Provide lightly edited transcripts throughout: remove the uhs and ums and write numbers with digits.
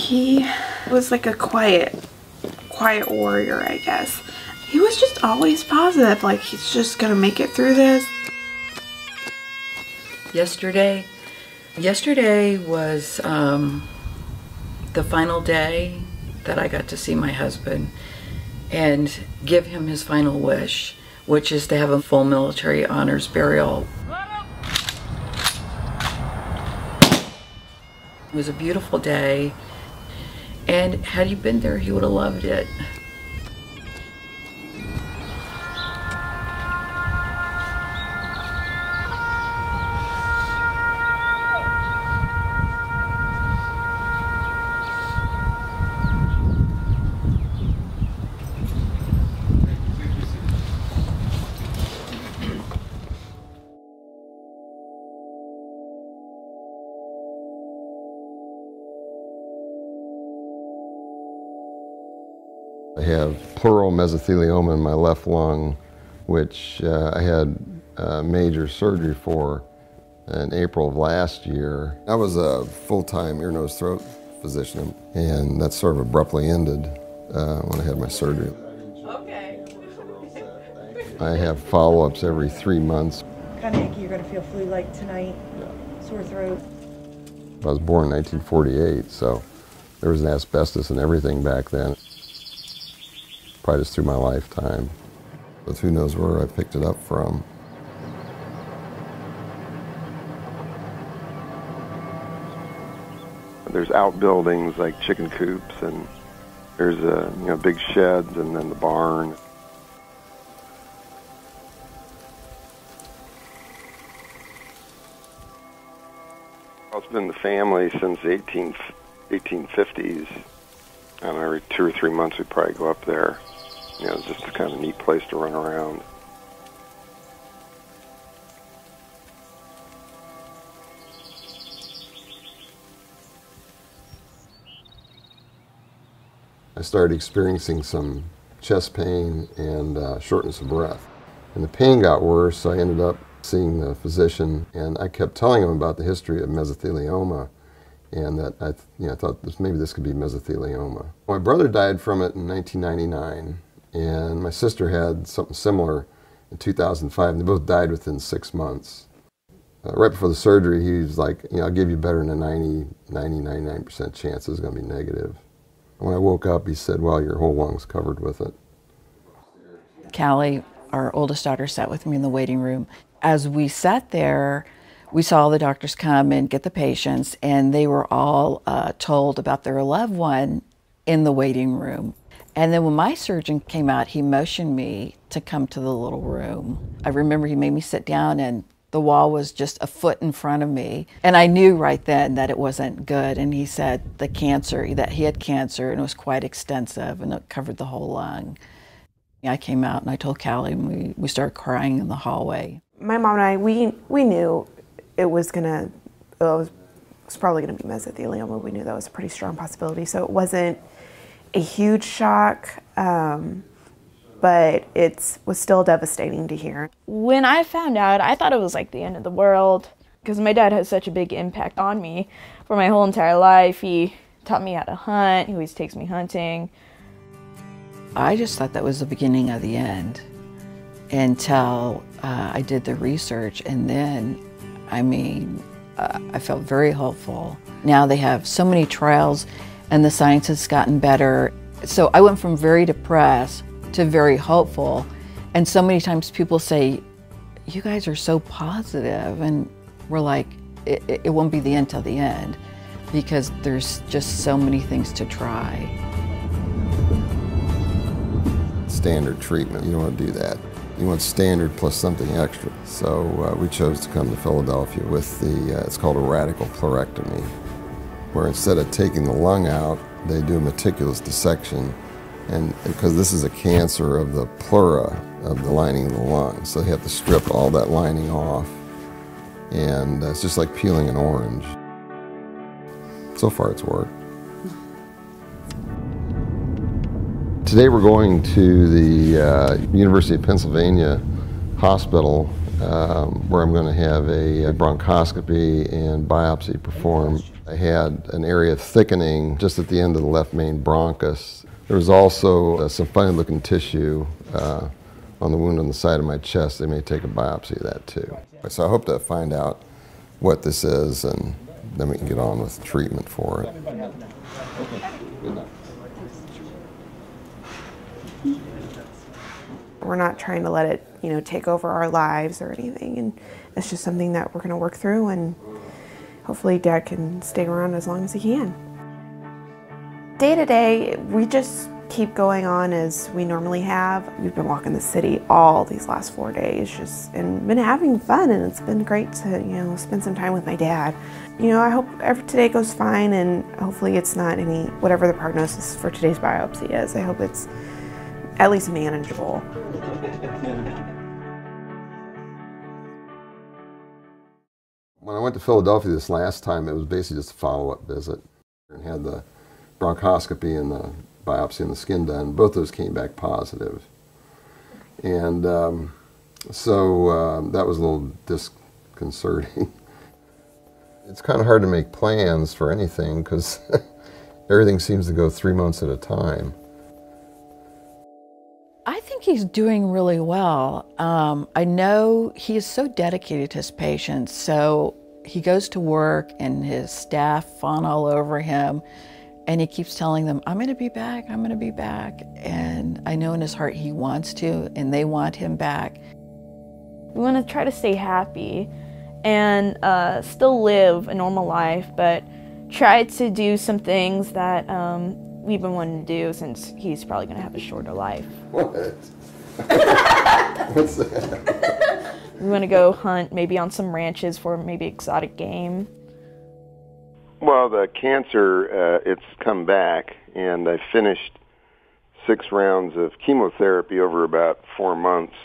He was like a quiet warrior, I guess. He was just always positive, like he's just gonna make it through this. Yesterday was the final day that I got to see my husband and give him his final wish, which is to have a full military honors burial. It was a beautiful day, and had he been there, he would have loved it. I have pleural mesothelioma in my left lung, which I had major surgery for in April of last year. I was a full-time ear, nose, throat physician, and that sort of abruptly ended when I had my surgery. Okay. I have follow-ups every 3 months. Kind of achy, you're going to feel flu-like tonight, sore throat. I was born in 1948, so there was an asbestos and everything back then. Probably just through my lifetime. But who knows where I picked it up from. There's outbuildings like chicken coops, and there's big sheds, and then the barn. It's been in the family since the 1850s, and every 2 or 3 months we'd probably go up there. It's just a kind of neat place to run around. I started experiencing some chest pain and shortness of breath. And the pain got worse, so I ended up seeing the physician, and I kept telling him about the history of mesothelioma, and that I thought maybe this could be mesothelioma. My brother died from it in 1999, and my sister had something similar in 2005, and they both died within 6 months. Right before the surgery, he was like, I'll give you better than a 99% chance it's going to be negative. When I woke up, he said, well, your whole lung's covered with it. Callie, our oldest daughter, sat with me in the waiting room. As we sat there, we saw all the doctors come and get the patients, and they were all told about their loved one in the waiting room. And then when my surgeon came out, he motioned me to come to the little room. I remember he made me sit down, and the wall was just a foot in front of me. And I knew right then that it wasn't good. And he said that he had cancer, and it was quite extensive, and it covered the whole lung. I came out and I told Callie, and we started crying in the hallway. My mom and I, we knew it was probably going to be mesothelioma. We knew that was a pretty strong possibility. So it wasn't a huge shock, but it was still devastating to hear. When I found out, I thought it was like the end of the world, because my dad has such a big impact on me for my whole entire life. He taught me how to hunt. He always takes me hunting. I just thought that was the beginning of the end until I did the research, and then, I felt very hopeful. Now they have so many trials, and the science has gotten better. So I went from very depressed to very hopeful, and so many times people say, you guys are so positive, and we're like, it won't be the end till the end, because there's just so many things to try. Standard treatment, you don't want to do that. You want standard plus something extra. So we chose to come to Philadelphia with it's called a radical pleurectomy, where instead of taking the lung out, they do a meticulous dissection, and because this is a cancer of the pleura, of the lining of the lung, so they have to strip all that lining off, and it's just like peeling an orange. So far it's worked. Today we're going to the University of Pennsylvania Hospital where I'm going to have a bronchoscopy and biopsy performed. I had an area of thickening just at the end of the left main bronchus. There was also some funny-looking tissue on the wound on the side of my chest. They may take a biopsy of that too. So I hope to find out what this is, and then we can get on with treatment for it. We're not trying to let it, take over our lives or anything, and it's just something that we're going to work through, and hopefully Dad can stay around as long as he can. Day to day, we just keep going on as we normally have. We've been walking the city all these last 4 days, and been having fun, and it's been great to, spend some time with my dad. I hope today goes fine, and hopefully it's not whatever the prognosis for today's biopsy is. I hope it's at least manageable. When I went to Philadelphia this last time, it was basically just a follow-up visit, and had the bronchoscopy and the biopsy and the skin done. Both those came back positive. And so that was a little disconcerting. It's kind of hard to make plans for anything because everything seems to go 3 months at a time. I think he's doing really well. I know he is so dedicated to his patients, so he goes to work and his staff fawn all over him, and he keeps telling them, I'm gonna be back, I'm gonna be back. And I know in his heart he wants to, and they want him back. We want to try to stay happy and still live a normal life, but try to do some things that we've been wanting to do since he's probably going to have a shorter life. What? What's that? We want to go hunt maybe on some ranches for maybe exotic game. Well, the cancer, it's come back, and I finished 6 rounds of chemotherapy over about 4 months,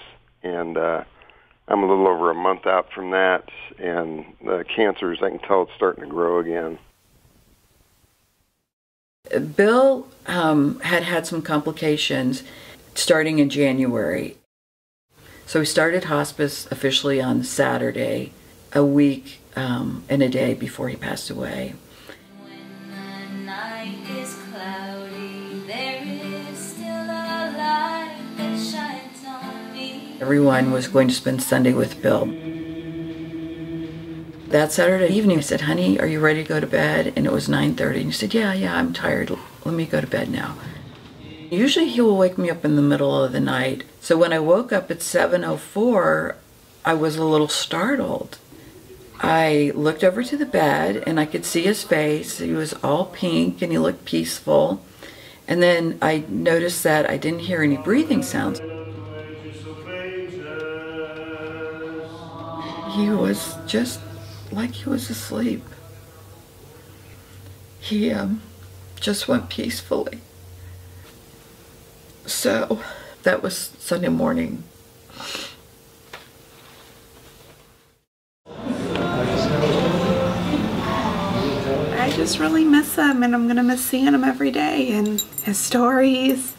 and I'm a little over a month out from that, and the cancer, as I can tell, it's starting to grow again. Bill had some complications starting in January. So we started hospice officially on Saturday, a week and a day before he passed away. When the night is cloudy, there is still a light that shines on me. Everyone was going to spend Sunday with Bill. That Saturday evening, I said, honey, are you ready to go to bed? And it was 9:30. And he said, yeah, I'm tired. Let me go to bed now. Usually he will wake me up in the middle of the night. So when I woke up at 7:04, I was a little startled. I looked over to the bed and I could see his face. He was all pink and he looked peaceful. And then I noticed that I didn't hear any breathing sounds. He was just like he was asleep. He just went peacefully. So that was Sunday morning. I just really miss him, and I'm gonna miss seeing him every day and his stories.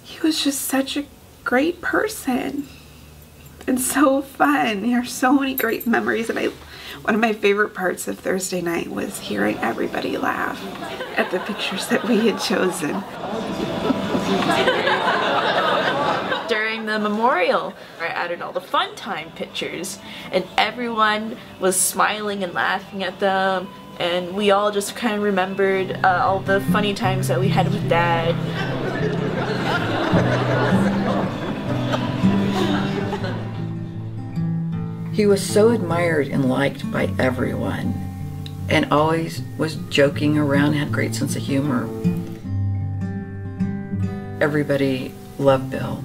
He was just such a great person and so fun. There are so many great memories, and one of my favorite parts of Thursday night was hearing everybody laugh at the pictures that we had chosen. During the memorial, I added all the fun time pictures, and everyone was smiling and laughing at them, and we all just kind of remembered all the funny times that we had with Dad. He was so admired and liked by everyone, and always was joking around, had a great sense of humor. Everybody loved Bill.